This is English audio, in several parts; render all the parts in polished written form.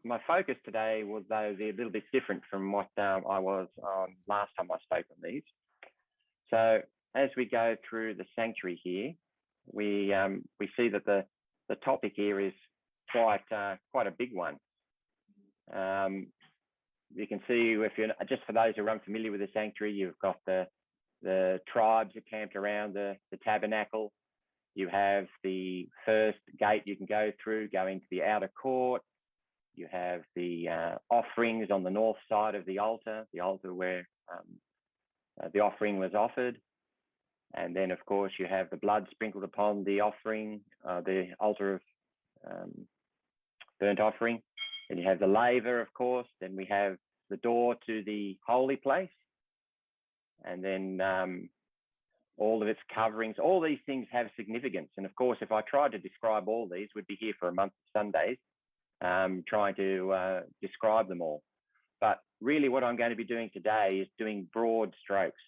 my focus today was, though, a little bit different from what I was on last time I spoke on these. So as we go through the sanctuary here, we see that the topic here is quite a big one. You can see, if you're just for those who are unfamiliar with the sanctuary, you've got the tribes that camped around the tabernacle. You have the first gate you can go through, going to the outer court. You have the offerings on the north side of the altar where the offering was offered. And then, of course, you have the blood sprinkled upon the offering, the altar of burnt offering. Then you have the laver, of course. Then we have the door to the holy place. And then all of its coverings, all these things have significance. And of course, if I tried to describe all these, we'd be here for a month of Sundays trying to describe them all. But really what I'm going to be doing today is doing broad strokes,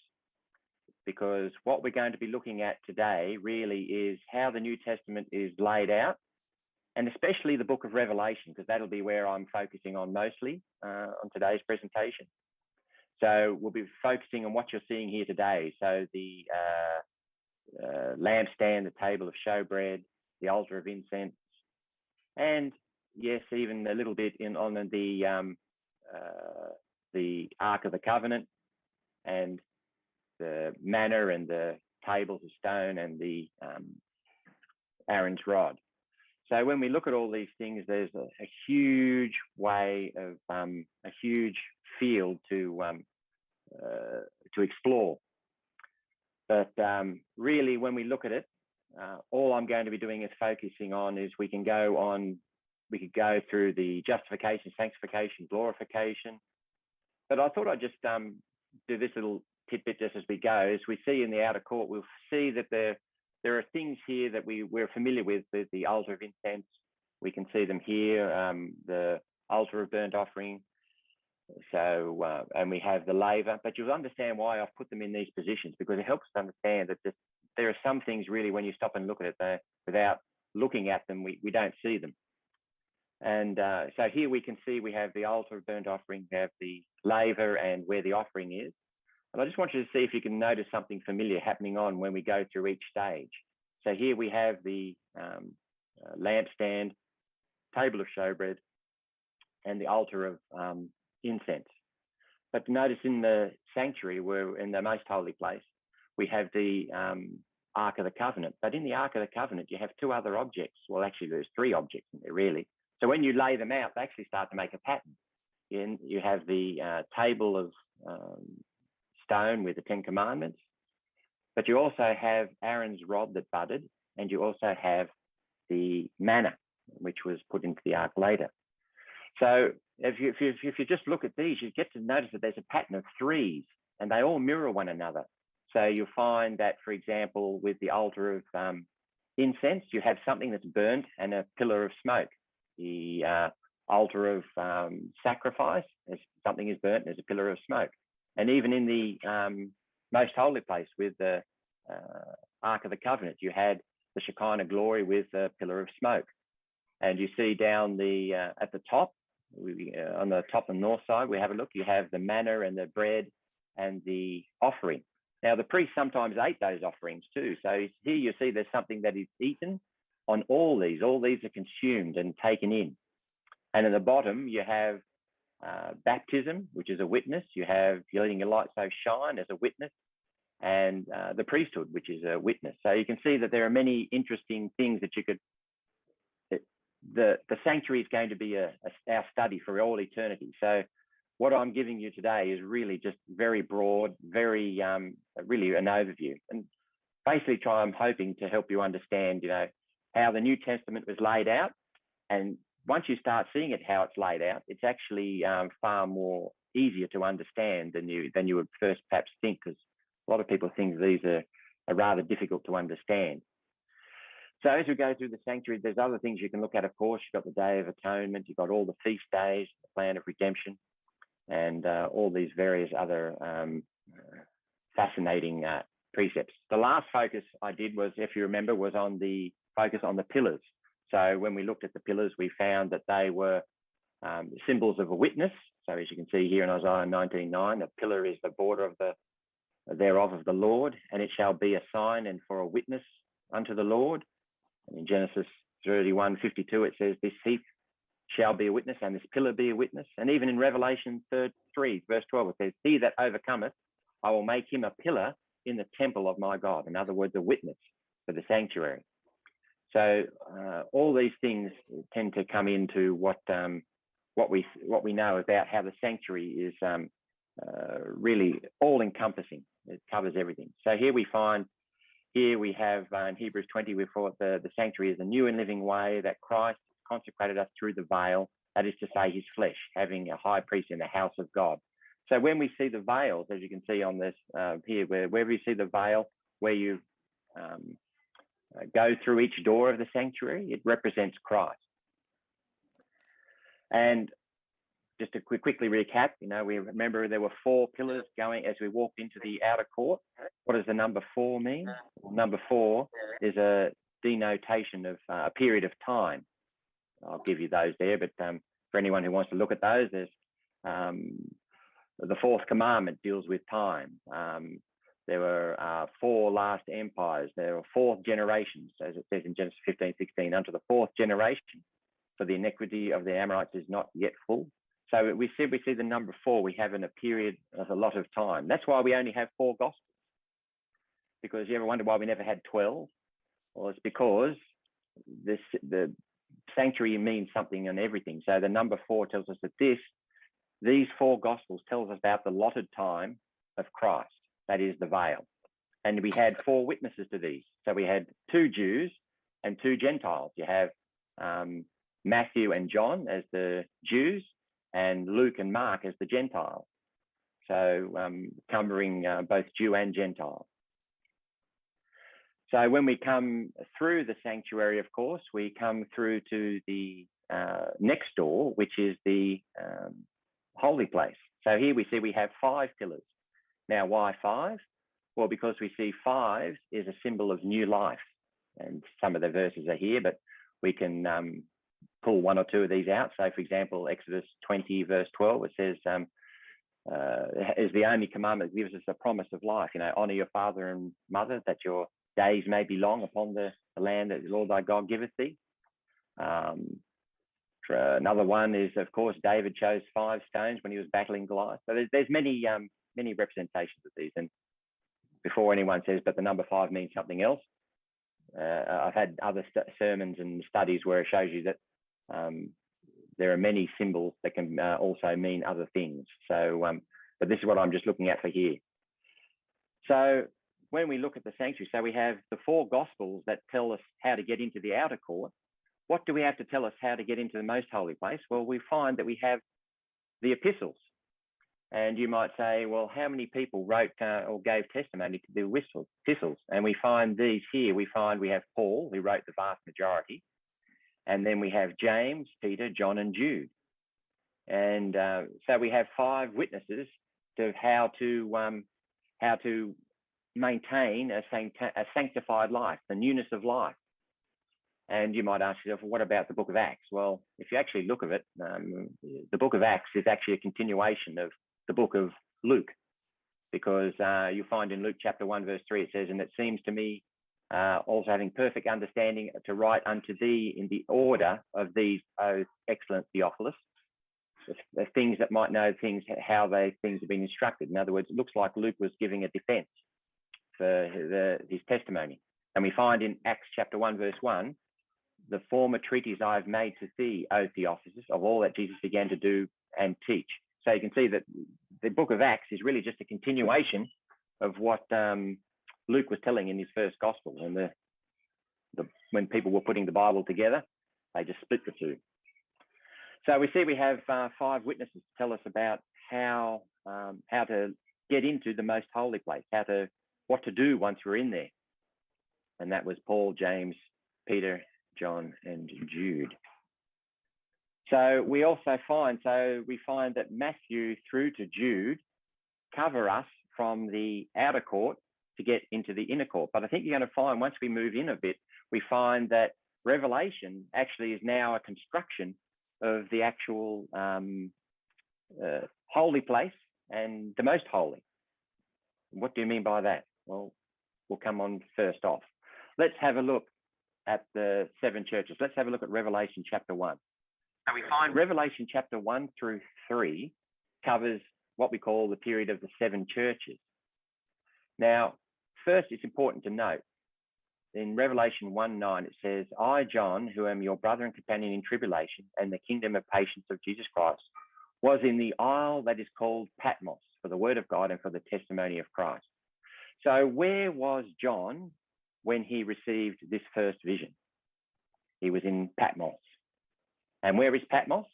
because what we're going to be looking at today really is how the New Testament is laid out, and especially the book of Revelation, because that'll be where I'm focusing on mostly on today's presentation. So we'll be focusing on what you're seeing here today. So the lampstand, the table of showbread, the altar of incense, and yes, even a little bit on the Ark of the Covenant, and the manna and the tables of stone, and the Aaron's rod. So when we look at all these things, there's a huge way of a huge field to explore. But really, when we look at it, all I'm going to be doing is focusing on is we could go through the justification, sanctification, glorification. But I thought I'd just do this little tidbit just as we go. As we see in the outer court, we'll see that there are things here that we're familiar with, the altar of incense. We can see them here, the altar of burnt offering. So, and we have the laver, but you'll understand why I've put them in these positions, because it helps to understand that there are some things really, when you stop and look at it, without looking at them, we don't see them. And so here we can see we have the altar of burnt offering, we have the laver and where the offering is. And I just want you to see if you can notice something familiar happening on when we go through each stage. So here we have the lampstand, table of showbread, and the altar of incense. But notice in the sanctuary, we're in the most holy place, we have the Ark of the Covenant. But in the Ark of the Covenant, you have two other objects. Well, actually, there's three objects in there, really. So when you lay them out, they actually start to make a pattern. You have the table of stone with the 10 Commandments, but you also have Aaron's rod that budded, and you also have the manna, which was put into the ark later. So if you just look at these, you get to notice that there's a pattern of threes, and they all mirror one another. So you'll find that, for example, with the altar of incense, you have something that's burnt and a pillar of smoke. The altar of sacrifice, something is burnt and there's a pillar of smoke. And even in the most holy place with the Ark of the Covenant, you had the Shekinah glory with a pillar of smoke. And you see down the at the top, on the top and north side, we have a look, you have the manna and the bread and the offering. Now, the priest sometimes ate those offerings too. So here you see there's something that is eaten on all these. All these are consumed and taken in. And at the bottom, you have baptism, which is a witness. You have letting your light so shine as a witness, and the priesthood, which is a witness. So you can see that there are many interesting things that you could, the sanctuary is going to be our study for all eternity. So what I'm giving you today is really just very broad, very, really an overview. And basically I'm hoping to help you understand, how the New Testament was laid out. And once you start seeing it, how it's laid out, it's actually far more easier to understand than you would first perhaps think, because a lot of people think these are rather difficult to understand. So as we go through the sanctuary, there's other things you can look at, of course. You've got the Day of Atonement, you've got all the feast days, the plan of redemption, and all these various other fascinating precepts. The last focus I did was, if you remember, was on the focus on the pillars. So when we looked at the pillars, we found that they were symbols of a witness. So as you can see here in Isaiah 19:9, a pillar is the border of thereof of the Lord, and it shall be a sign and for a witness unto the Lord. And in Genesis 31:52, it says, this heap shall be a witness, and this pillar be a witness. And even in Revelation 3, verse 12, it says, he that overcometh, I will make him a pillar in the temple of my God. In other words, a witness for the sanctuary. So all these things tend to come into what we know about how the sanctuary is really all-encompassing. It covers everything. So here we have in Hebrews 20, we thought the sanctuary is a new and living way that Christ consecrated us through the veil, that is to say his flesh, having a high priest in the house of God. So when we see the veils, as you can see on this here, wherever you see the veil, where you go through each door of the sanctuary, it represents Christ. And just to quickly recap, we remember there were 4 pillars going as we walked into the outer court. What does the number 4 mean? Well, number 4 is a denotation of a period of time. I'll give you those there, but for anyone who wants to look at those, there's the 4th commandment deals with time. There were 4 last empires. There were 4 generations, as it says in Genesis 15:16, unto the 4th generation, for the iniquity of the Amorites is not yet full. So we see the number 4, we have in a period of a lot of time. That's why we only have 4 gospels. Because you ever wonder why we never had 12? Well, it's because the sanctuary means something and everything. So the number 4 tells us that these 4 gospels tells us about the allotted time of Christ, that is the veil. And we had 4 witnesses to these. So we had 2 Jews and 2 Gentiles. You have Matthew and John as the Jews, and Luke and Mark as the Gentiles. So covering both Jew and Gentile. So when we come through the sanctuary, of course, we come through to the next door, which is the holy place. So here we see we have 5 pillars. Now, why 5? Well, because we see 5 is a symbol of new life. And some of the verses are here, but we can pull 1 or 2 of these out. So, for example, Exodus 20, verse 12, it says, is the only commandment that gives us a promise of life. Honor your father and mother, that your days may be long upon the land that the Lord thy God giveth thee. Another one is, of course, David chose 5 stones when he was battling Goliath. So there's many representations of these. And before anyone says, but the number 5 means something else, I've had other sermons and studies where it shows you that there are many symbols that can also mean other things. So, but this is what I'm just looking at for here. So when we look at the sanctuary, so we have the 4 gospels that tell us how to get into the outer court. What do we have to tell us how to get into the most holy place? Well, we find that we have the epistles. And you might say, well, how many people wrote or gave testimony to the epistles? And we find these here. We have Paul, who wrote the vast majority. And then we have James, Peter, John, and Jude. And so we have 5 witnesses to how to maintain a sanctified life, the newness of life. And you might ask yourself, well, what about the book of Acts? Well, if you actually look at it, the book of Acts is actually a continuation of the book of Luke, because you find in Luke chapter 1, verse 3, it says, and it seems to me also having perfect understanding to write unto thee in the order of these, O excellent Theophilus, the things that might know things, how things have been instructed. In other words, it looks like Luke was giving a defense for his testimony. And we find in Acts chapter 1, verse 1, the former treatise I have made to thee, O Theophilus, of all that Jesus began to do and teach. So you can see that the book of Acts is really just a continuation of what Luke was telling in his first gospel. And when people were putting the Bible together, they just split the 2. So we see we have 5 witnesses to tell us about how to get into the most holy place, what to do once we're in there. And that was Paul, James, Peter, John, and Jude. So we also find that Matthew through to Jude cover us from the outer court to get into the inner court. But I think you're going to find once we move in a bit, we find that Revelation actually is now a construction of the actual holy place and the most holy. What do you mean by that? Well, we'll come on first off. Let's have a look at the 7 churches. Let's have a look at Revelation chapter 1. So we find Revelation chapter 1 through 3 covers what we call the period of the 7 churches. Now, first, it's important to note, in Revelation 1:9, it says, I, John, who am your brother and companion in tribulation and the kingdom of patience of Jesus Christ, was in the isle that is called Patmos for the word of God and for the testimony of Christ. So where was John when he received this first vision? He was in Patmos. And where is Patmos?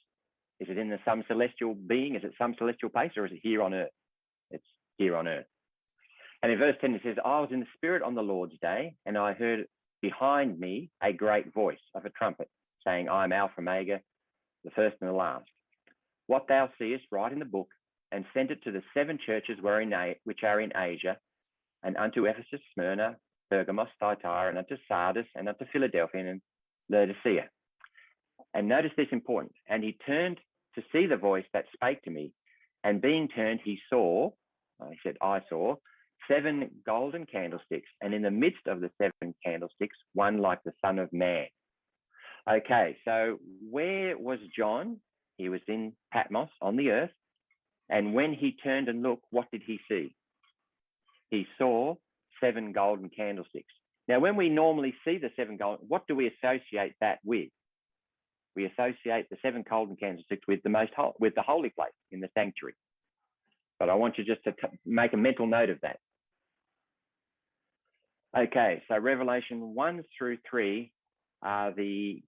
Is it in some celestial being? Is it some celestial place, or is it here on earth? It's here on earth. And in verse 10, it says, I was in the Spirit on the Lord's day, and I heard behind me a great voice of a trumpet, saying, I am Alpha and Omega, the first and the last. What thou seest, write in the book, and send it to the 7 churches which are in Asia, and unto Ephesus, Smyrna, Pergamos, Thyatira, and unto Sardis, and unto Philadelphia, and Laodicea. And notice this important. And he turned to see the voice that spake to me, and being turned, he saw, he said, I saw, 7 golden candlesticks, and in the midst of the 7 candlesticks, one like the Son of Man. Okay, so where was John? He was in Patmos on the earth. And when he turned and looked, what did he see? He saw 7 golden candlesticks. Now, when we normally see the 7 golden, what do we associate that with? We associate the 7 golden candlesticks with the holy place in the sanctuary. But I want you just to make a mental note of that. Okay, so Revelation 1 through 3 are the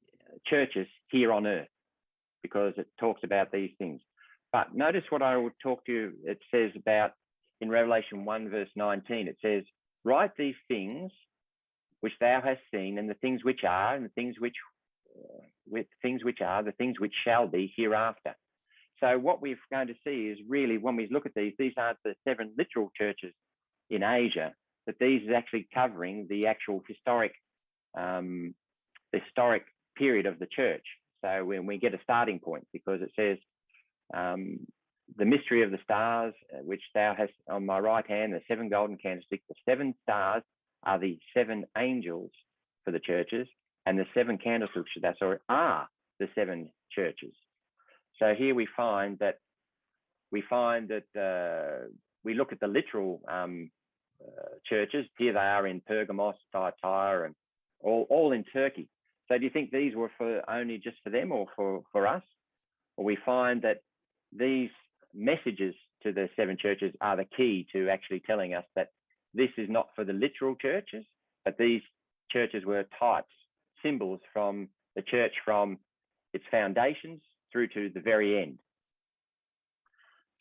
churches here on earth, because it talks about these things. But notice what I will talk to you, it says about in Revelation 1 verse 19, it says, write these things which thou hast seen, and the things which are, and the things which are, the things which shall be hereafter. So what we're going to see is really, when we look at these aren't the 7 literal churches in Asia, but these is actually covering the actual historic period of the church. So when we get a starting point, because it says, the mystery of the stars, which thou hast on my right hand, the 7 golden candlesticks, the 7 stars are the 7 angels for the churches, and the 7 candlesticks are the 7 churches. So here we find that we look at the literal churches. Here they are in Pergamos, Thyatira, and all in Turkey. So do you think these were only just for them, or for us? Well, we find that these messages to the 7 churches are the key to actually telling us that this is not for the literal churches, but these churches were types, symbols from the church, from its foundations through to the very end.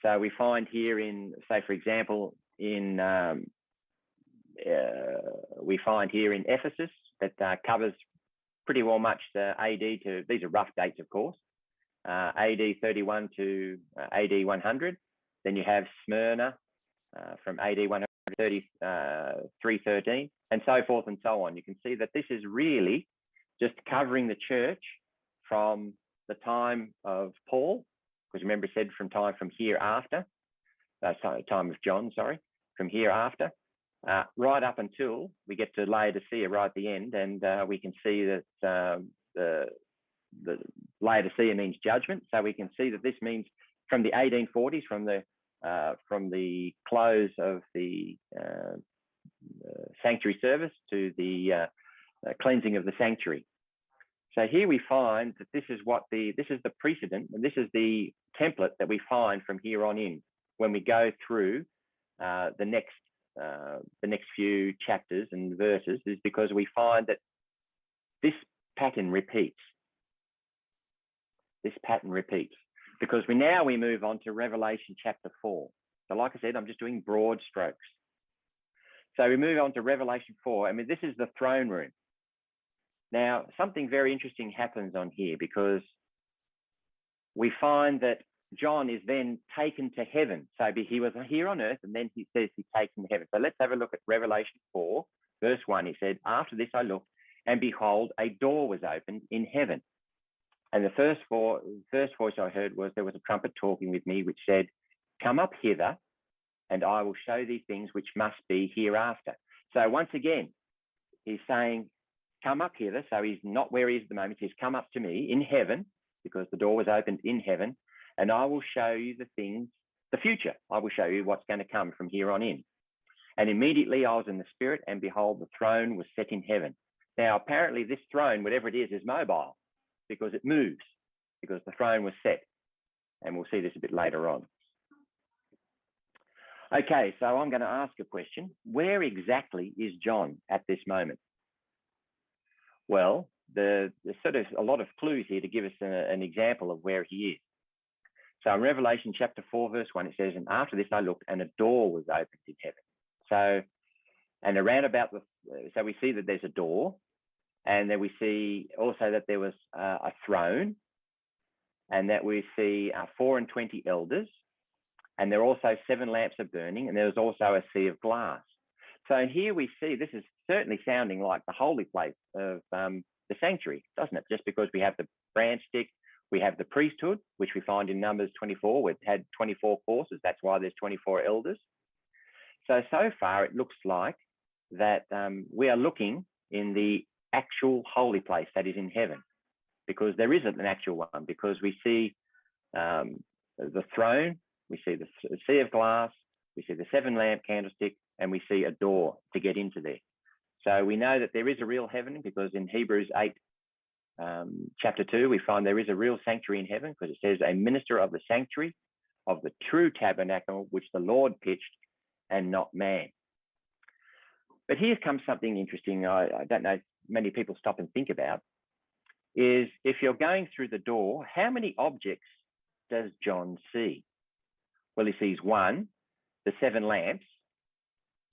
So we find here in, say, for example, we find here in Ephesus that covers pretty well much the AD to, these are rough dates, of course, AD 31 to AD 100. Then you have Smyrna from AD 130, 313, and so forth and so on. You can see that this is really just covering the church from the time of Paul, because remember it said from hereafter, time of John, sorry, from hereafter, right up until we get to Laodicea right at the end, and we can see that the Laodicea means judgment. So we can see that this means from the 1840s, from the close of the sanctuary service to the cleansing of the sanctuary. So here we find that this is the precedent, and this is the template that we find from here on in when we go through the next few chapters and verses, is because we find that this pattern repeats. This pattern repeats because we move on to Revelation chapter 4. So like I said, I'm just doing broad strokes. So we move on to Revelation 4. I mean, this is the throne room. Now, something very interesting happens on here, because we find that John is then taken to heaven. So he was here on earth, and then he says he's taken to heaven. So let's have a look at Revelation 4, verse 1. He said, after this I looked, and behold, a door was opened in heaven. And the first voice I heard was there was a trumpet talking with me, which said, "Come up hither, and I will show thee things which must be hereafter." So once again, he's saying, "Come up hither." So he's not where he is at the moment. He's come up to me in heaven, because the door was opened in heaven, and I will show you the things, the future. I will show you what's going to come from here on in. And immediately I was in the spirit, and behold, the throne was set in heaven. Now, apparently this throne, whatever it is mobile, because it moves, because the throne was set. And we'll see this a bit later on. Okay, so I'm going to ask a question. Where exactly is John at this moment? Well, there's sort of a lot of clues here to give us an example of where he is. So in Revelation chapter 4, verse 1, it says, "And after this I looked, and a door was opened in heaven." So, and around about so we see that there's a door, and then we see also that there was a throne, and that we see 24 elders, and there are also 7 lamps are burning, and there was also a sea of glass. So here we see, this is certainly sounding like the holy place of the sanctuary, doesn't it? Just because we have the branch stick, we have the priesthood, which we find in Numbers 24, where it had 24 courses. That's why there's 24 elders. So far it looks like that we are looking in the actual holy place that is in heaven, because there isn't an actual one, because we see the throne, we see the sea of glass, we see the 7 lamp candlestick, and we see a door to get into there. So we know that there is a real heaven, because in Hebrews 8, chapter 2, we find there is a real sanctuary in heaven, because it says, "A minister of the sanctuary of the true tabernacle, which the Lord pitched, and not man." But here comes something interesting. I don't know if many people stop and think about, is if you're going through the door, how many objects does John see? Well, he sees 1, the 7 lamps.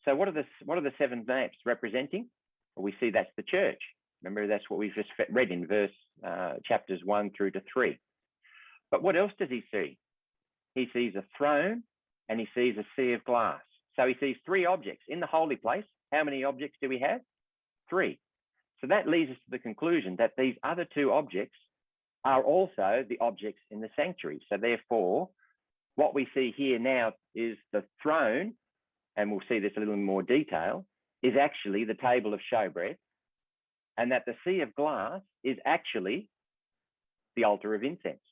So what are the 7 lamps representing? Well, we see that's the church. Remember, that's what we've just read in chapters 1 through to 3. But what else does he see? He sees a throne, and he sees a sea of glass. So he sees 3 objects in the holy place. How many objects do we have? 3. So that leads us to the conclusion that these other 2 objects are also the objects in the sanctuary. So therefore, what we see here now is the throne, and we'll see this a little more detail, is actually the table of showbread, and that the sea of glass is actually the altar of incense.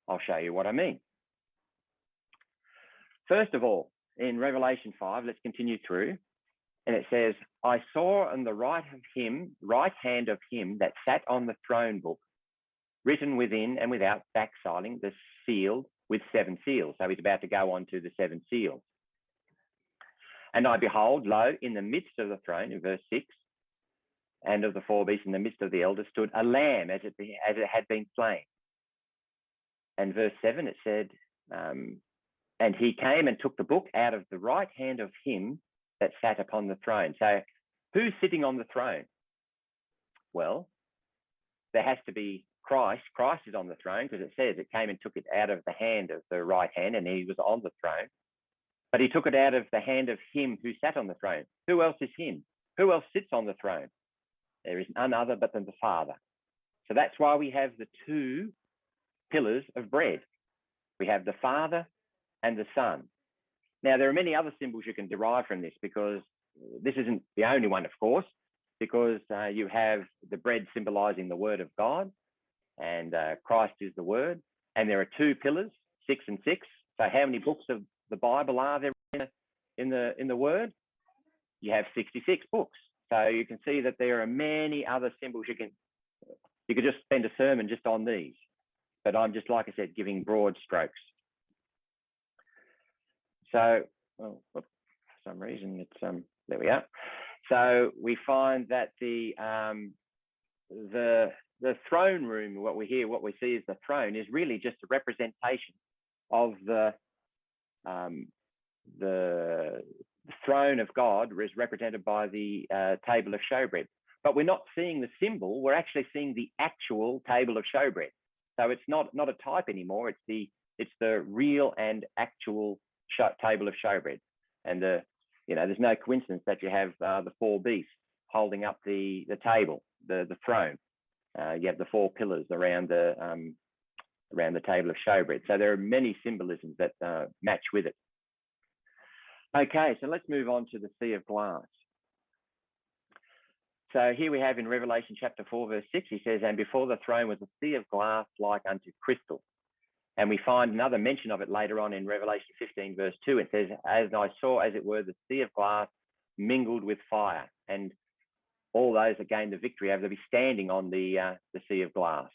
I'll show you what I mean. First of all, in Revelation 5, let's continue through, and it says, "I saw on the right hand of him that sat on the throne book, written within and without, backsliding, the sealed with 7 seals." So he's about to go on to the 7 seals. "And I behold, lo, in the midst of the throne," in verse 6, "and of the 4 beasts in the midst of the elders stood a lamb as it had been slain." And verse 7, it said, "And he came and took the book out of the right hand of him that sat upon the throne." So who's sitting on the throne? Well, there has to be Christ. Christ is on the throne, because it says it came and took it out of the hand of the right hand, and he was on the throne. But he took it out of the hand of him who sat on the throne. Who else is him? Who else sits on the throne? There is none other but than the Father. So that's why we have the 2 pillars of bread. We have the Father and the Son. Now, there are many other symbols you can derive from this, because this isn't the only one, of course, because you have the bread symbolizing the word of God, and Christ is the word, and there are 2 pillars, 6 and 6. So how many books of the Bible are there in the word? You have 66 books. So you can see that there are many other symbols. You could just spend a sermon just on these, but I'm just, like I said, giving broad strokes. So, for some reason it's there we are. So we find that the throne room, what we see is the throne, is really just a representation of the throne of God, is represented by the table of showbread. But we're not seeing the symbol, we're actually seeing the actual table of showbread. So it's not a type anymore, it's the real and actual table of showbread. And there's no coincidence that you have the 4 beasts holding up the table, the throne. you have the 4 pillars around the table of showbread. So there are many symbolisms that match with it. Okay, so let's move on to the sea of glass. So here we have in Revelation chapter 4, verse 6, he says, and before the throne was a sea of glass like unto crystal. And we find another mention of it later on in Revelation 15, verse 2. It says, as I saw, as it were, the sea of glass mingled with fire. And all those that gained the victory have to be standing on the sea of glass.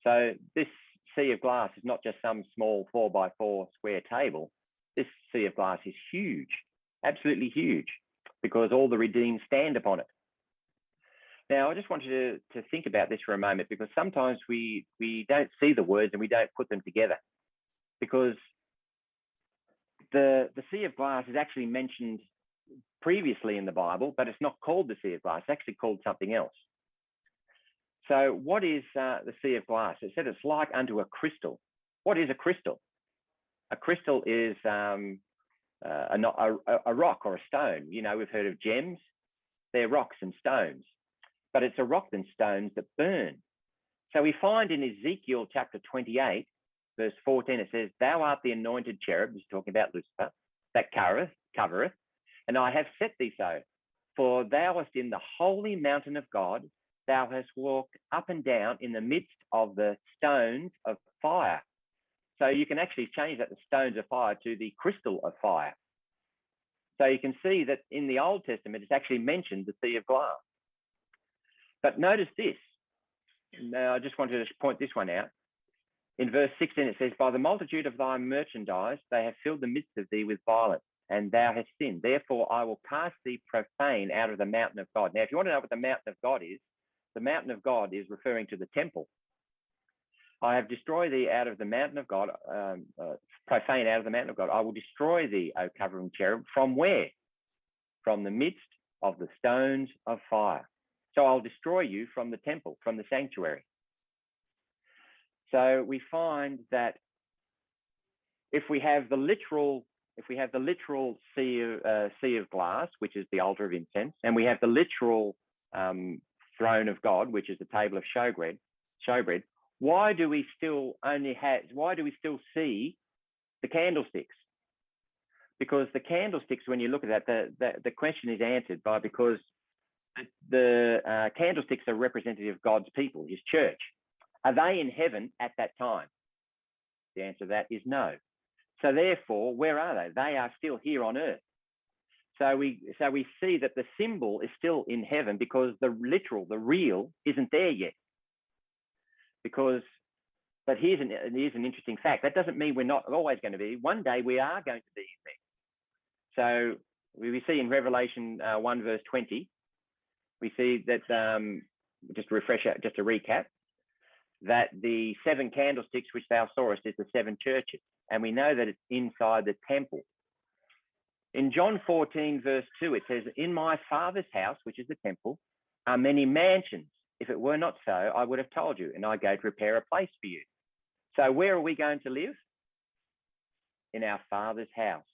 So this sea of glass is not just some small 4x4 square table. This sea of glass is huge, absolutely huge, because all the redeemed stand upon it. Now, I just want you to think about this for a moment, because sometimes we don't see the words and we don't put them together, because the sea of glass is actually mentioned previously in the Bible, but it's not called the sea of glass. It's actually called something else. So what is the sea of glass? It said it's like unto a crystal. What is a crystal? A crystal is a rock or a stone. You know, we've heard of gems. They're rocks and stones, but it's a rock and stones that burn. So we find in Ezekiel chapter 28, verse 14, it says, thou art the anointed cherub, this is talking about Lucifer, that covereth, and I have set thee so, for thou wast in the holy mountain of God, thou hast walked up and down in the midst of the stones of fire. So you can actually change that, the stones of fire, to the crystal of fire. So you can see that in the Old Testament, it's actually mentioned the sea of glass. But notice this. Now, I just wanted to point this one out. In verse 16, it says, by the multitude of thy merchandise, they have filled the midst of thee with violence, and thou hast sinned. Therefore, I will cast thee profane out of the mountain of God. Now, if you want to know what the mountain of God is, the mountain of God is referring to the temple. I have destroyed thee out of the mountain of God, profane out of the mountain of God. I will destroy thee, O covering cherub, from where? From the midst of the stones of fire. So I'll destroy you from the temple, from the sanctuary. So we find that if we have the literal sea of glass, which is the altar of incense, and we have the literal throne of God, which is the table of showbread, why do we still see the candlesticks? Because the candlesticks, when you look at that, the question is answered by, because the candlesticks are representative of God's people, his church. Are they in heaven at that time? The answer to that is no. So therefore, where are they? They are still here on earth. So we see that the symbol is still in heaven, because the real isn't there yet. But here's an interesting fact. That doesn't mean we're not always going to be. One day we are going to be in there. So we see in Revelation 1 verse 20, we see that, just to recap, that the 7 candlesticks which thou sawest is the 7 churches. And we know that it's inside the temple. In John 14 verse 2, it says, in my Father's house, which is the temple, are many mansions. If it were not so, I would have told you, and I go to prepare a place for you. So where are we going to live? In our Father's house.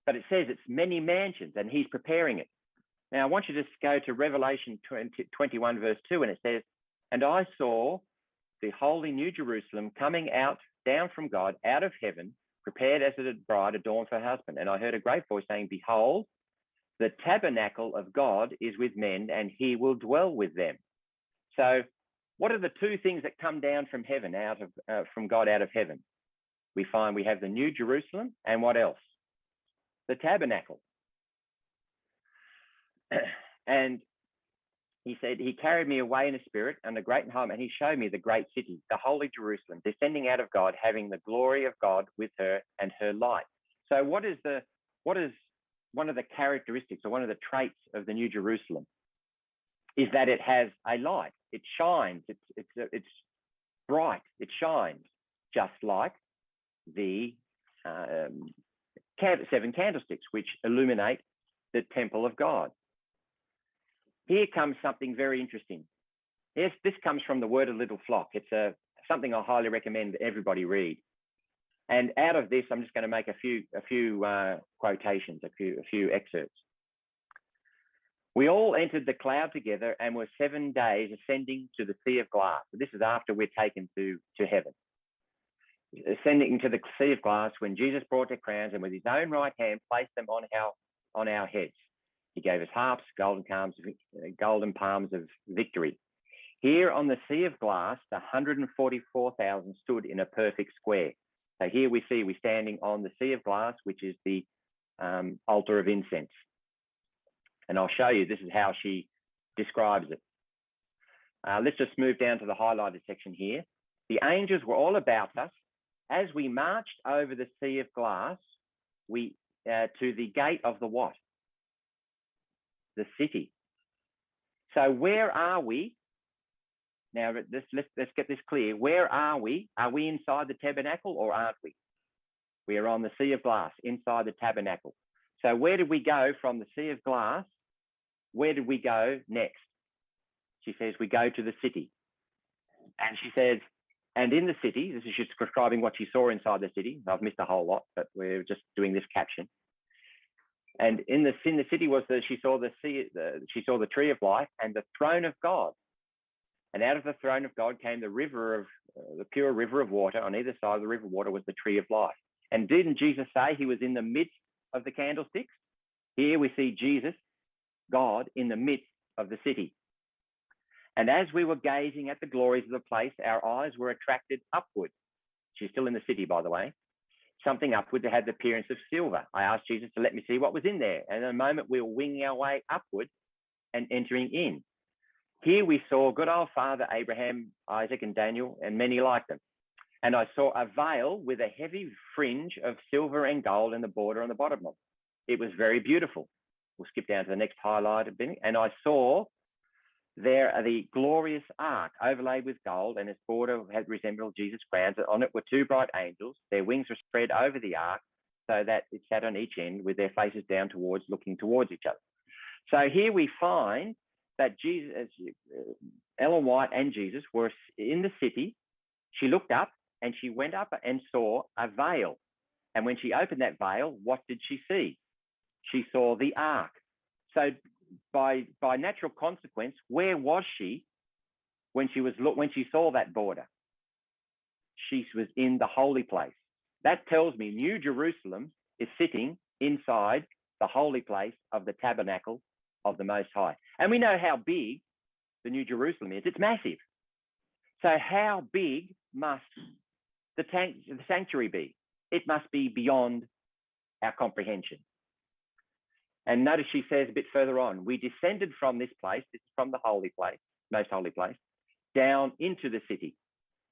But it says it's many mansions, and he's preparing it. Now, I want you to just go to Revelation 21 verse 2, and it says, and I saw the holy New Jerusalem coming down from God, out of heaven, prepared as a bride adorned for her husband. And I heard a great voice saying, behold, the tabernacle of God is with men, and he will dwell with them. So what are the 2 things that come down from heaven, from God out of heaven? We find we have the New Jerusalem, and what else? The tabernacle. And he said, he carried me away in a spirit and a great home, and he showed me the great city, the holy Jerusalem, descending out of God, having the glory of God with her and her light. So what is one of the characteristics, or one of the traits of the New Jerusalem? Is that it has a light. It shines. It's bright. It shines, just like the 7 candlesticks, which illuminate the temple of God. Here comes something very interesting. Yes, this comes from the Word of Little Flock. It's something I highly recommend everybody read. And out of this, I'm just going to make a few quotations, a few excerpts. We all entered the cloud together and were 7 days ascending to the sea of glass. So this is after we're taken to heaven. Ascending to the sea of glass when Jesus brought their crowns and with his own right hand placed them on our heads. He gave us harps, golden palms of victory. Here on the sea of glass, the 144,000 stood in a perfect square. So here we're standing on the sea of glass, which is the altar of incense. And I'll show you, this is how she describes it. Let's just move down to the highlighted section here. The angels were all about us. As we marched over the sea of glass, to the gate of the what? The city. So where are we? Now, let's get this clear. Where are we? Are we inside the tabernacle or aren't we? We are on the sea of glass, inside the tabernacle. So where did we go from the sea of glass? Where did we go next? She says, we go to the city. And she says, and in the city, this is just describing what she saw inside the city. I've missed a whole lot, but we're just doing this caption. And in the city was she saw the tree of life and the throne of God. And out of the throne of God came the pure river of water. On either side of the river of water was the tree of life. And didn't Jesus say he was in the midst of the candlesticks? Here we see Jesus, God, in the midst of the city. And as we were gazing at the glories of the place, our eyes were attracted upward. She's still in the city, by the way. Something upward that had the appearance of silver. I asked Jesus to let me see what was in there. And in a moment, we were winging our way upward and entering in. Here we saw good old Father Abraham, Isaac, and Daniel, and many like them. And I saw a veil with a heavy fringe of silver and gold in the border on the bottom of it. It was very beautiful. We'll skip down to the next highlighted bit. And I saw there the glorious ark overlaid with gold, and its border had resembled Jesus' crowns. On it were two bright angels. Their wings were spread over the ark so that it sat on each end with their faces down looking towards each other. So here we find that Ellen White and Jesus were in the city. She looked up and she went up and saw a veil. And when she opened that veil, what did she see? She saw the ark. So by natural consequence, where was she when she saw that border? She was in the holy place. That tells me New Jerusalem is sitting inside the holy place of the tabernacle of the Most High. And we know how big the New Jerusalem is. It's massive. So how big must the sanctuary be? It must be beyond our comprehension. And notice she says a bit further on, we descended from this place, this is from the holy place, most holy place, down into the city.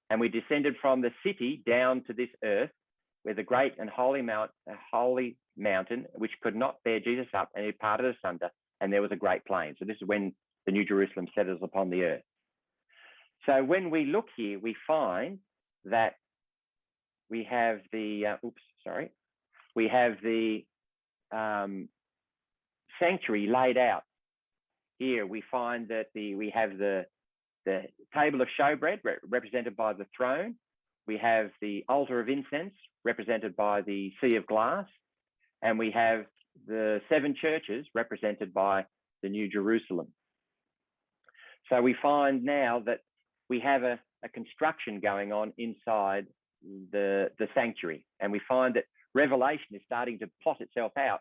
And we descended from the city down to this earth, where the great and holy mountain, which could not bear Jesus up, and it parted asunder, and there was a great plain. So this is when the New Jerusalem settles upon the earth. So when we look here, we find that we have the, we have the sanctuary laid out. Here we find that we have the table of showbread represented by the throne. We have the altar of incense represented by the sea of glass. And we have the 7 churches represented by the New Jerusalem. So we find now that we have a construction going on inside the sanctuary. And we find that Revelation is starting to plot itself out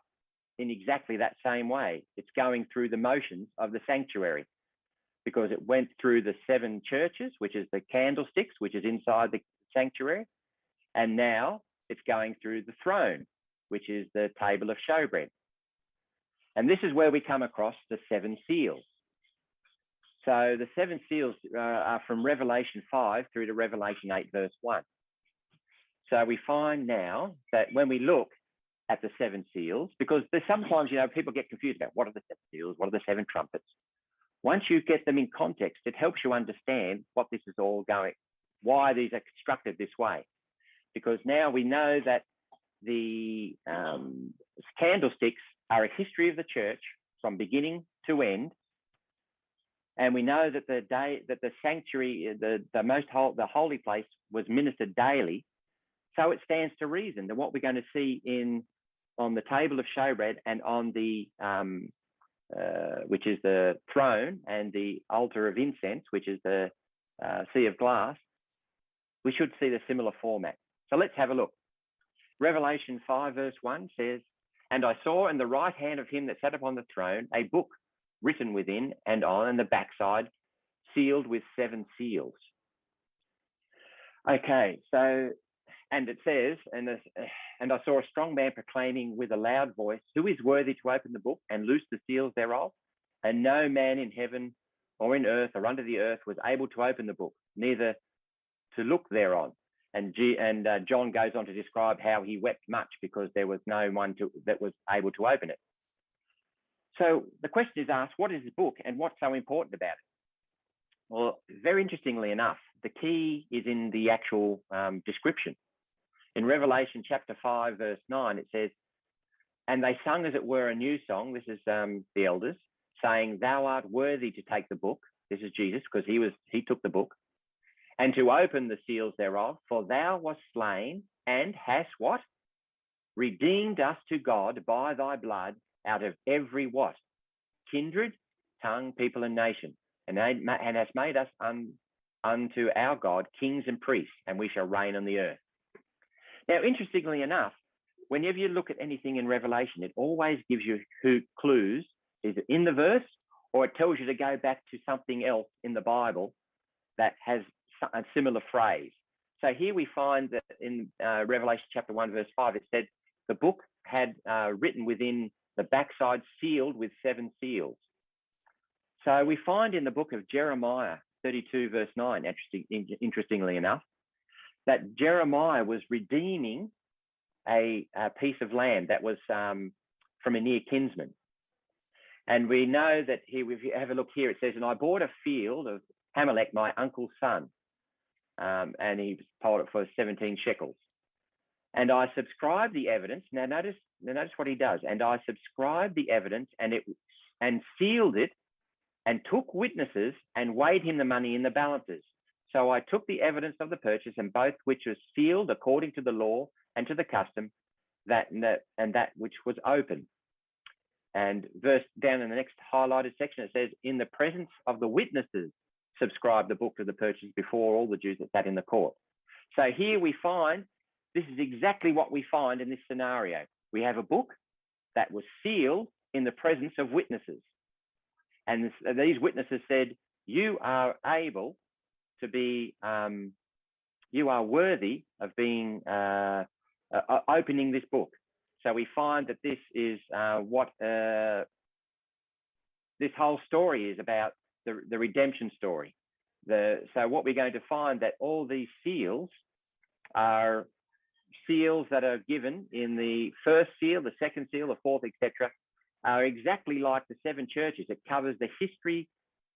in exactly that same way. It's going through the motions of the sanctuary, because it went through the 7 churches, which is the candlesticks, which is inside the sanctuary. And now it's going through the throne, which is the table of showbread. And this is where we come across the 7 seals. So the 7 seals are from Revelation 5 through to Revelation 8, verse 1. So we find now that when we look at the 7 seals, because there's sometimes, people get confused about what are the 7 seals, what are the 7 trumpets. Once you get them in context, it helps you understand what this is all going, why these are constructed this way. Because now we know that the candlesticks are a history of the church from beginning to end. And we know that the day that the sanctuary, the holy place was ministered daily. So it stands to reason that what we're going to see on the table of showbread and on the which is the throne, and the altar of incense, which is the sea of glass, we should see the similar format. So let's have a look. Revelation 5 verse 1 says, "And I saw in the right hand of him that sat upon the throne a book written within and on, and the backside sealed with 7 seals." Okay, so, and it says, and I saw a strong man proclaiming with a loud voice, "Who is worthy to open the book and loose the seals thereof?" And no man in heaven or in earth or under the earth was able to open the book, neither to look thereon. And John goes on to describe how he wept much because there was no one that was able to open it. So the question is asked, what is the book and what's so important about it? Well, very interestingly enough, the key is in the actual description. In Revelation chapter 5, verse 9, it says, "And they sung as it were a new song," this is the elders, "saying, Thou art worthy to take the book." This is Jesus, because he took the book. "And to open the seals thereof, for thou wast slain and hast" what? "Redeemed us to God by thy blood out of every" what? "Kindred, tongue, people, and nation, and hast made us unto our God kings and priests, and we shall reign on the earth." Now, interestingly enough, whenever you look at anything in Revelation, it always gives you clues, either in the verse or it tells you to go back to something else in the Bible that has a similar phrase. So here we find that in Revelation chapter 1, verse 5, it said the book had written within the backside sealed with 7 seals. So we find in the book of Jeremiah 32, verse 9, interestingly enough, that Jeremiah was redeeming a piece of land that was from a near kinsman. And we know that here, if you have a look here, it says, "And I bought a field of Hamelech, my uncle's son," and he sold it for 17 shekels. "And I subscribed the evidence." Now notice what he does. "And I subscribed the evidence and sealed it and took witnesses and weighed him the money in the balances. So I took the evidence of the purchase, and both which was sealed according to the law and to the custom, and that which was open." And verse down in the next highlighted section, it says, "In the presence of the witnesses subscribed the book to the purchase before all the Jews that sat in the court." So here we find, this is exactly what we find in this scenario. We have a book that was sealed in the presence of witnesses. And these witnesses said, "You are able to be, you are worthy of being opening this book." So we find that this is what this whole story is about, the redemption story. So what we're going to find that all these seals are seals that are given in the first seal, the second seal, the fourth, etc., are exactly like the 7 churches. It covers the history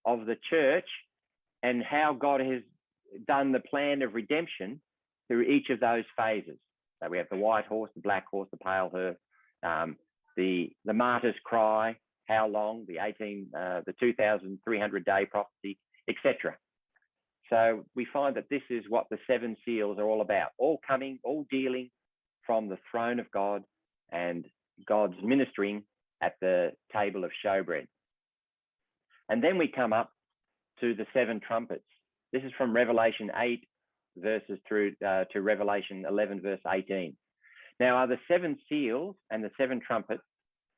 of the church and how God has done the plan of redemption through each of those phases. So we have the white horse, the black horse, the pale horse, the martyr's cry, how long, the 2,300 day prophecy, etc. So we find that this is what the 7 seals are all about, all dealing from the throne of God and God's ministering at the table of showbread. And then we come up to the 7 trumpets. This is from Revelation 8 verses through to Revelation 11 verse 18. Now, are the 7 seals and the 7 trumpets,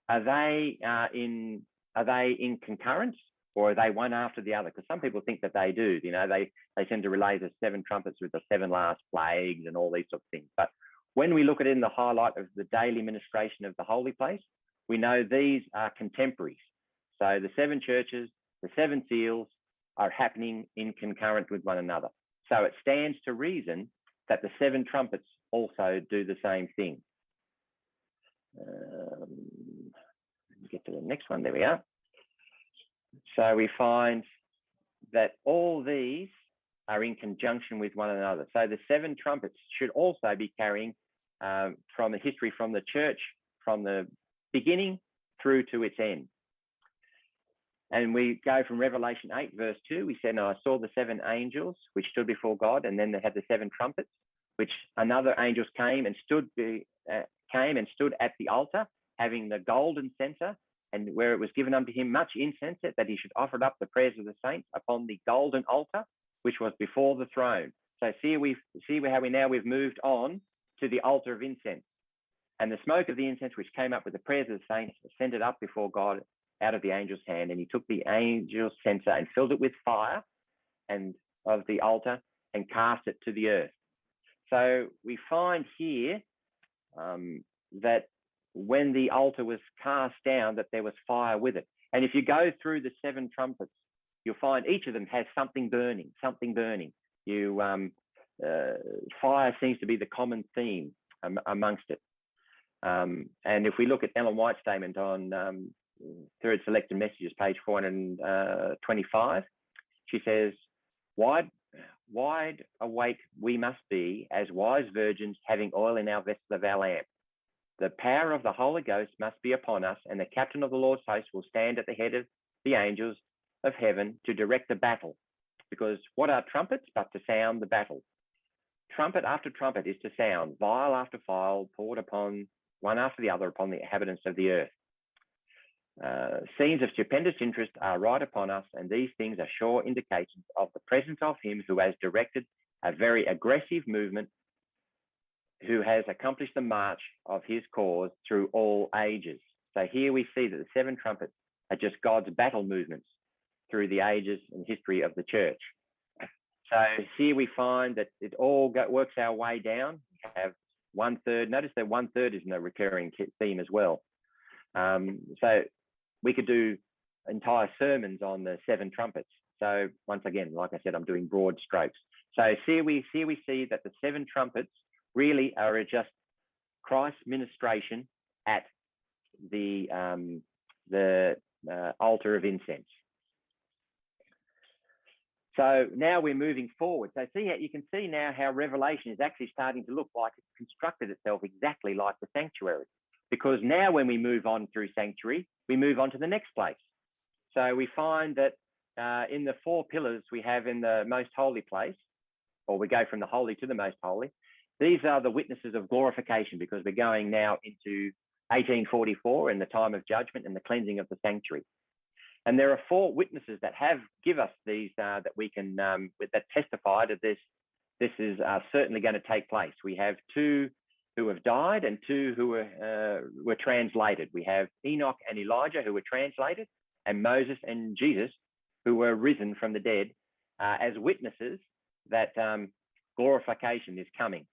are they in concurrence, or are they one after the other? Because some people think that they do. You know, they tend to relay the 7 trumpets with the 7 last plagues and all these sorts of things. But when we look at it in the highlight of the daily ministration of the holy place, we know these are contemporaries. So the 7 churches, the 7 seals are happening in concurrent with one another. So it stands to reason that the 7 trumpets also do the same thing. Get to the next one. There we are. So we find that all these are in conjunction with one another. So the 7 trumpets should also be carrying from a history from the church, from the beginning through to its end. And we go from Revelation 8 verse 2. We said, "Now I saw the 7 angels which stood before God, and then they had the 7 trumpets, which another angels came and stood at the altar, having the golden censer, and where it was given unto him much incense, that he should offer it up the prayers of the saints upon the golden altar, which was before the throne. So how we've moved on to the altar of incense. And the smoke of the incense, which came up with the prayers of the saints, ascended up before God out of the angel's hand. And he took the angel's censer and filled it with fire and of the altar and cast it to the earth. So we find here that when the altar was cast down, that there was fire with it. And if you go through the 7 trumpets, you'll find each of them has something burning, fire seems to be the common theme amongst it. And if we look at Ellen White's statement on Third Selected Messages, page 425, she says, wide awake we must be as wise virgins, having oil in our vessels of our lamp. The power of the Holy Ghost must be upon us, and the captain of the Lord's host will stand at the head of the angels of heaven to direct the battle. Because what are trumpets but to sound the battle? Trumpet after trumpet is to sound, vial after vial poured upon one after the other upon the inhabitants of the earth. Scenes of stupendous interest are right upon us, and these things are sure indications of the presence of him who has directed a very aggressive movement, who has accomplished the march of his cause through all ages. So here we see that the 7 trumpets are just God's battle movements through the ages and history of the church. So here we find that it all works our way down. We have 1/3. Notice that 1/3 is in a recurring theme as well. So we could do entire sermons on the 7 trumpets. So once again, like I said, I'm doing broad strokes. So here we see that the 7 trumpets really are just Christ's ministration at the altar of incense. So now we're moving forward. So you can see now how Revelation is actually starting to look like it's constructed itself exactly like the sanctuary. Because now when we move on through sanctuary, we move on to the next place. So we find that in the 4 pillars we have in the most holy place, or we go from the holy to the most holy, these are the witnesses of glorification, because we're going now into 1844 in the time of judgment and the cleansing of the sanctuary. And there are 4 witnesses that give us these that we can that testify that this is certainly going to take place. We have 2 who have died and 2 who were translated. We have Enoch and Elijah who were translated, and Moses and Jesus who were risen from the dead as witnesses that glorification is coming.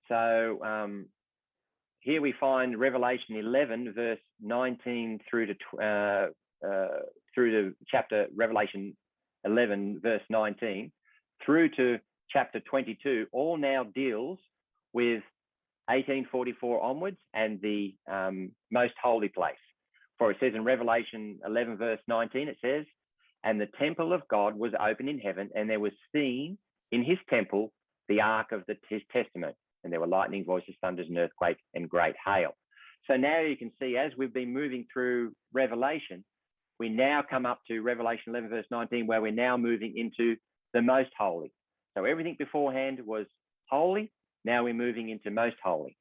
So here we find Revelation 11 verse 19 through to chapter Revelation 11 verse 19 through to chapter 22 all now deals with 1844 onwards and the most holy place. For it says in Revelation 11 verse 19, it says, and the temple of God was open in heaven, and there was seen in his temple the ark of his testament. And there were lightning, voices, thunders, and earthquake, and great hail. So now you can see, as we've been moving through Revelation, we now come up to Revelation 11 verse 19, where we're now moving into the most holy. So everything beforehand was holy. Now we're moving into most holy.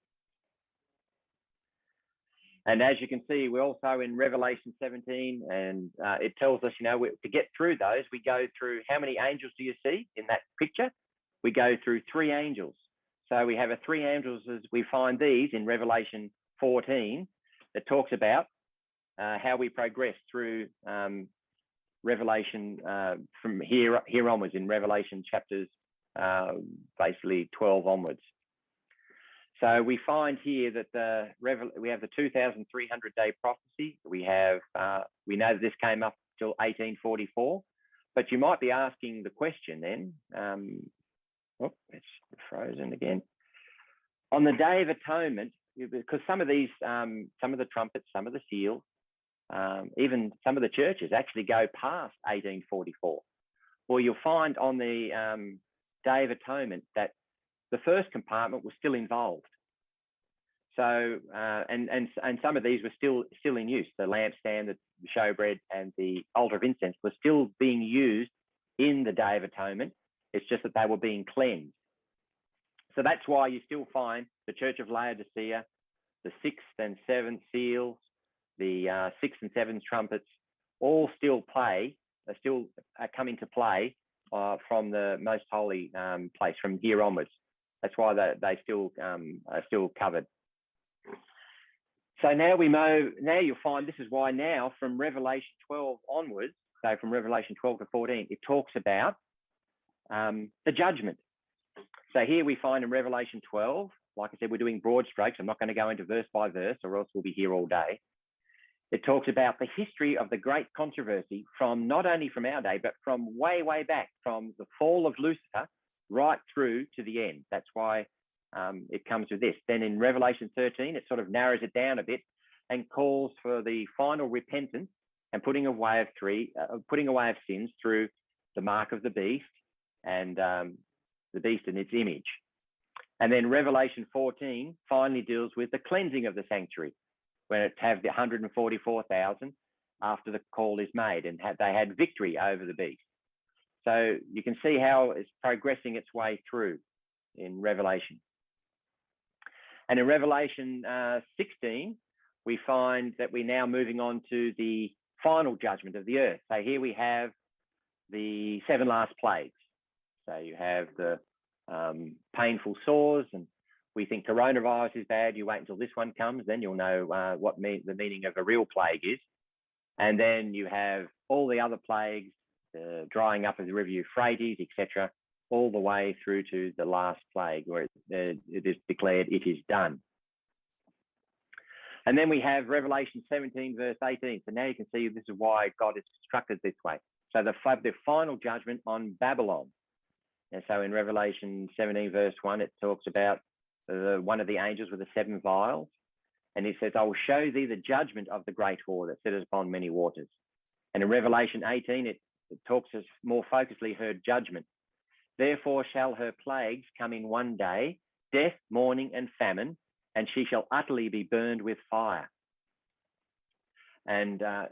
And as you can see, we're also in Revelation 17, and it tells us, to get through those, we go through, how many angels do you see in that picture? We go through 3 angels. So we have 3 angels, as we find these in Revelation 14, that talks about how we progress through Revelation from here onwards, in Revelation chapters basically 12 onwards. So we find here that we have the 2,300-day prophecy. We know that this came up till 1844, but you might be asking the question then. It's frozen again. On the Day of Atonement, because some of these, some of the trumpets, some of the seals, even some of the churches actually go past 1844. Well, you'll find on the Day of Atonement that the first compartment was still involved. So, and some of these were still in use. The lampstand, the showbread, and the altar of incense were still being used in the Day of Atonement. It's just that they were being cleansed. So that's why you still find the Church of Laodicea, the 6th and 7th seals, the sixth and seventh trumpets, all still come into play from the most holy place from here onwards. That's why they still are still covered. So now you'll find this is why now from Revelation 12 onwards, so from Revelation 12 to 14, it talks about the judgment. So here we find in Revelation 12, like I said, we're doing broad strokes. I'm not going to go into verse by verse or else we'll be here all day. It talks about the history of the great controversy from not only from our day, but from way, way back, from the fall of Lucifer right through to the end. That's why it comes with this. Then in Revelation 13, it sort of narrows it down a bit and calls for the final repentance and putting away of sins through the mark of the beast and the beast in its image. And then Revelation 14 finally deals with the cleansing of the sanctuary, when it have the 144,000 after the call is made, and they had victory over the beast. So you can see how it's progressing its way through in Revelation. And in Revelation 16, we find that we're now moving on to the final judgment of the earth. So here we have the 7 last plagues. So you have the painful sores, and we think coronavirus is bad. You wait until this one comes, then you'll know what the meaning of a real plague is. And then you have all the other plagues, the drying up of the river Euphrates, etc., all the way through to the last plague, where it is declared it is done. And then we have Revelation 17, verse 18. So now you can see this is why God has constructed this way. So the final judgment on Babylon. And so in Revelation 17, verse 1, it talks about one of the angels with the 7 vials. And he says, I will show thee the judgment of the great whore that sitteth upon many waters. And in Revelation 18, it talks as more focusedly her judgment. Therefore shall her plagues come in one day, death, mourning, and famine, and she shall utterly be burned with fire. And I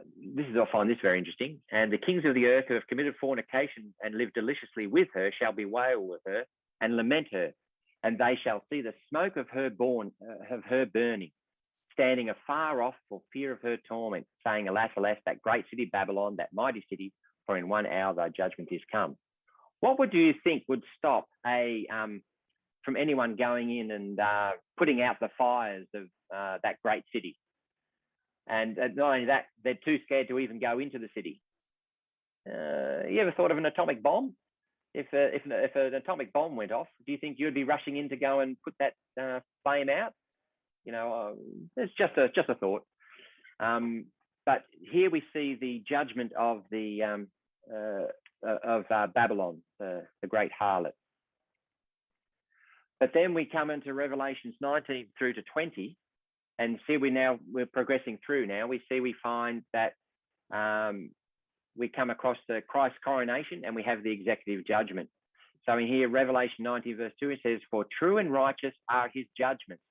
find this very interesting. And the kings of the earth who have committed fornication and lived deliciously with her shall bewail with her and lament her, and they shall see the smoke of her burning, standing afar off for fear of her torment, saying, Alas, alas, that great city Babylon, that mighty city, for in 1 hour thy judgment is come. What would you think would stop from anyone going in and putting out the fires of that great city? And not only that, they're too scared to even go into the city. You ever thought of an atomic bomb? If an atomic bomb went off, do you think you'd be rushing in to go and put that flame out? You know, it's just a thought. But here we see the judgment of the Babylon, the great harlot. But then we come into Revelations 19 through to 20. And see, we're progressing through now. We find that we come across the Christ's coronation, and we have the executive judgment. So in here, Revelation 19 verse 2, it says, For true and righteous are his judgments.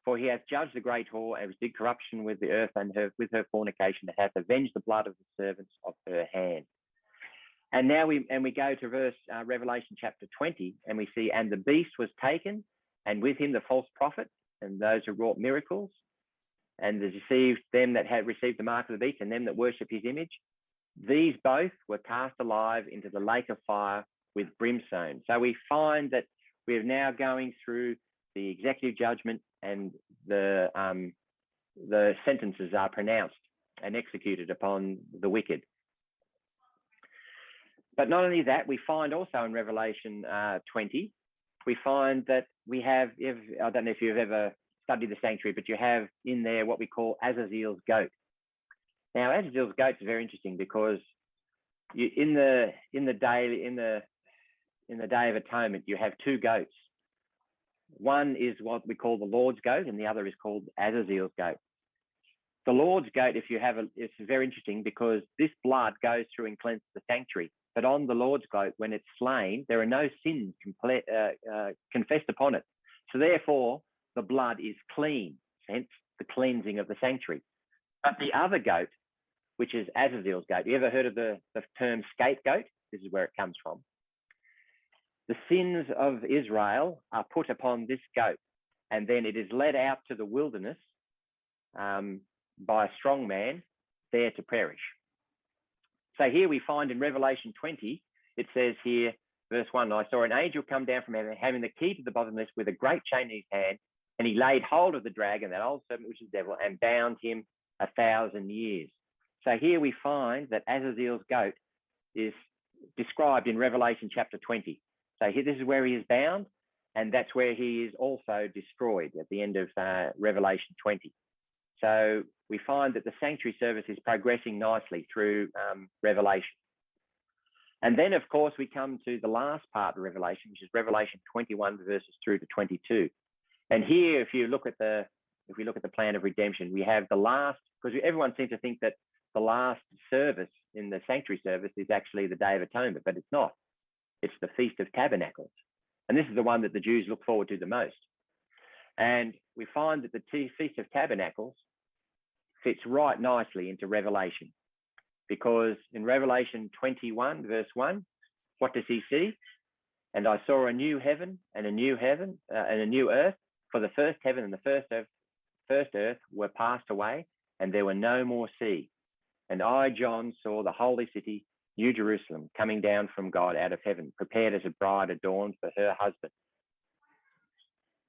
For he hath judged the great whore, and did corruption with the earth, and with her fornication, and hath avenged the blood of the servants of her hand. And now we go to Revelation chapter 20, and we see, and the beast was taken, and with him the false prophet, and those who wrought miracles, and deceived them that had received the mark of the beast, and them that worship his image. These both were cast alive into the lake of fire with brimstone. So we find that we are now going through the executive judgment, and the sentences are pronounced and executed upon the wicked. But not only that, we find also in Revelation 20, we find that we have, I don't know if you've ever studied the sanctuary, but you have in there what we call Azazel's goat. Now, Azazel's goat is very interesting because in the Day of Atonement, you have 2 goats. One is what we call the Lord's goat, and the other is called Azazel's goat. The Lord's goat, it's very interesting because this blood goes through and cleanses the sanctuary. But on the Lord's goat, when it's slain, there are no sins confessed upon it. So therefore, the blood is clean, hence the cleansing of the sanctuary. But the other goat, which is Azazel's goat, you ever heard of the term scapegoat? This is where it comes from. The sins of Israel are put upon this goat, and then it is led out to the wilderness by a strong man, there to perish. So here we find in Revelation 20, it says here, verse 1, I saw an angel come down from heaven, having the key to the bottomless with a great chain in his hand, and he laid hold of the dragon, that old serpent, which is the devil, and bound him 1,000 years. So here we find that Azazel's goat is described in Revelation chapter 20. So here, this is where he is bound, and that's where he is also destroyed at the end of Revelation 20. So we find that the sanctuary service is progressing nicely through Revelation. And then, of course, we come to the last part of Revelation, which is Revelation 21 verses through to 22. And here, if we look at the plan of redemption, we have the last, because everyone seems to think that the last service in the sanctuary service is actually the Day of Atonement, but it's not. It's the Feast of Tabernacles. And this is the one that the Jews look forward to the most. And we find that the Feast of Tabernacles fits right nicely into Revelation, because in Revelation 21, verse 1, what does he see? And I saw a new heaven and a new earth, for the first heaven and the first earth were passed away, and there were no more sea. And I, John, saw the holy city, New Jerusalem, coming down from God out of heaven, prepared as a bride adorned for her husband.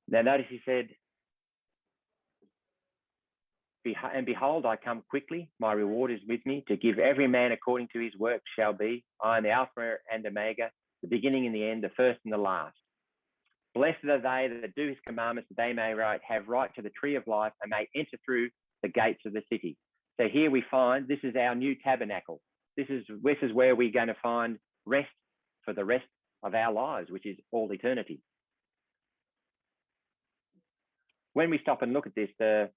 Now notice he said, and behold, I come quickly, my reward is with me, to give every man according to his work shall be. I am the Alpha and Omega, the beginning and the end, the first and the last. Blessed are they that do his commandments, that they may have right to the tree of life and may enter through the gates of the city. So here we find this is our new tabernacle. This is where we're going to find rest for the rest of our lives, which is all eternity. When we stop and look at this, the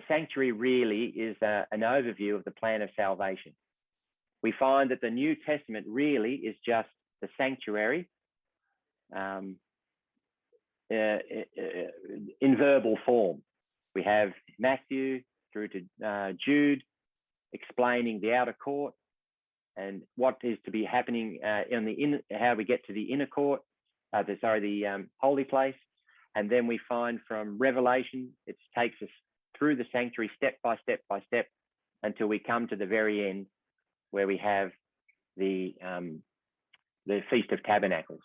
sanctuary really is an overview of the plan of salvation. We find that the New Testament really is just the sanctuary in verbal form. We have Matthew through to Jude explaining the outer court and what is to be happening how we get to the inner court, the holy place. And then we find from Revelation, it takes us through the sanctuary step by step by step until we come to the very end, where we have the Feast of Tabernacles.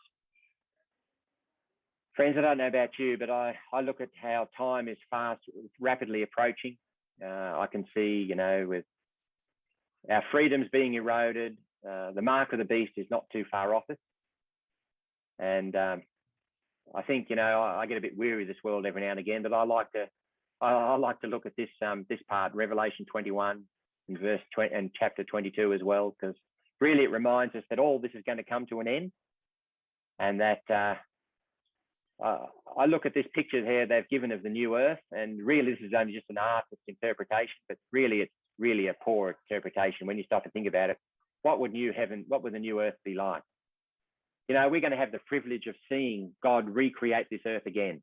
Friends, I don't know about you, but I look at how time is rapidly approaching. I can see, with our freedoms being eroded, the mark of the beast is not too far off us. And I think, I get a bit weary of this world every now and again, but I like to look at this part, Revelation 21 and verse 20 and chapter 22 as well, because really it reminds us that all this is going to come to an end, and that I look at this picture here they've given of the new earth, and really this is only just an artist's interpretation, but really it's really a poor interpretation when you start to think about it. What would the new earth be like? We're going to have the privilege of seeing God recreate this earth again.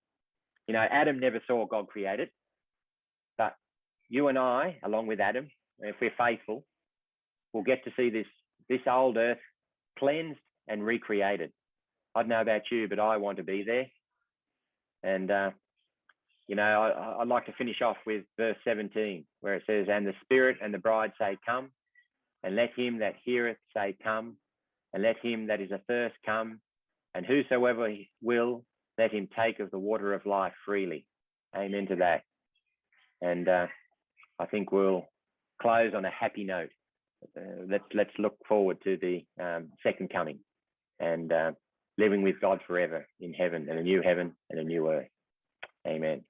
Adam never saw God create it, but you and I, along with Adam, if we're faithful, we'll get to see this old earth cleansed and recreated. I don't know about you, but I want to be there. And, I'd like to finish off with verse 17, where it says, and the Spirit and the bride say, come, and let him that heareth say, come, and let him that is athirst come, and whosoever will, let him take of the water of life freely. Amen to that. And I think we'll close on a happy note. Let's look forward to the second coming and living with God forever in heaven, and a new heaven and a new earth. Amen.